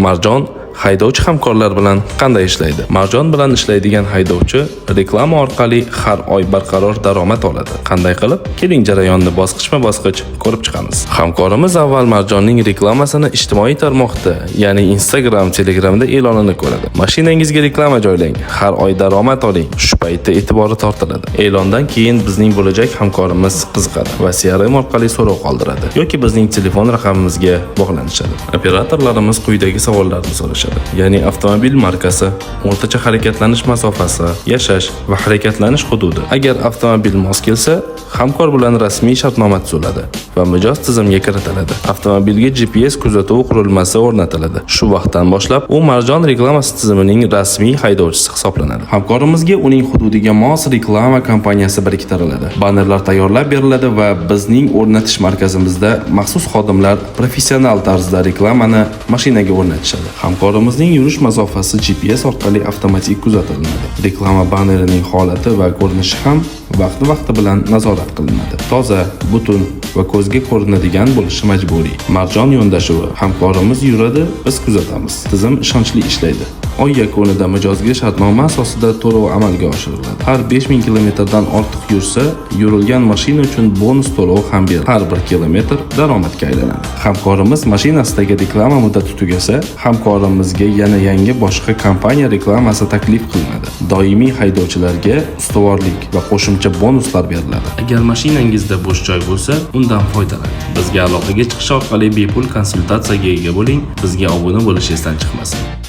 Marjon haydovchi hamkorlar bilan qanday ishlaydi? Marjon bilan ishlaydigan haydovchi reklama orqali har oy barqaror daromad oladi. Qanday qilib? Keling jarayonni bosqichma-bosqich ko'rib chiqamiz. Hamkorimiz avval Marjonning reklamasini ijtimoiy tarmoqda, ya'ni Instagram, Telegramda e'lonini ko'radi. Mashinangizga reklama joylang, har oy daromad oling. Shu paytda e'tibori tortiladi. E'londan keyin bizning bo'lajak hamkorimiz qiziqadi va CRM orqali so'rov qoldiradi yoki bizning telefon raqamimizga bog'lanishadi. Operatorlarimiz quyidagi savollarni so'rashadi. Ya'ni avtomobil markasi, o'rtacha harakatlanish masofasi, yashash va harakatlanish hududi. Agar avtomobil mos kelsa, hamkor bilan rasmiy shartnoma tuziladi va mijoz tizimga kiritiladi. Avtomobilga GPS kuzatuv qurilmasi o'rnatiladi. Shu vaqtdan boshlab u Marjon reklamasi tizimining rasmiy haydovchisi hisoblanadi. Hamkorimizga uning hududiga mos reklama kampaniyasi biriktiriladi. Bannerlar tayyorlab beriladi va bizning o'rnatish markazimizda maxsus xodimlar professional tarzda reklamani mashinaga o'rnatishadi. Hamkorimizning yurish masofasi GPS orqali avtomatik kuzatiladi. Reklama bannerining holati va ko'rinishi ham vaqti bilan nazorat qilinadi. Toza, butun va ko'zga ko'rinadigan bo'lishi majburiy. Marjon yondashuvi: hamkorimiz yuradi, biz kuzatamiz. Tizim ishonchli ishlaydi. Oy yakunida mijozga shartnoma asosida to'lov amalga oshiriladi. Har 5000 kilometrdan ortiq yursa, yurilgan mashina uchun bonus to'lov ham beriladi. Har 1 kilometr daromadga aylanadi. Hamkorimiz mashinasidagi reklama muddati tugasa, hamkorimizga yana yangi boshqa kompaniya reklamasi taklif qilinadi. Doimiy haydovchilarga ustuvorlik va qo'shimcha bonuslar beriladi. Agar mashinangizda bo'sh joy bo'lsa, undan foydalaning. Bizga aloqaga chiqish orqali bepul konsultatsiyaga ega bo'ling. Bizga obuna bo'lish esdan chiqmasin.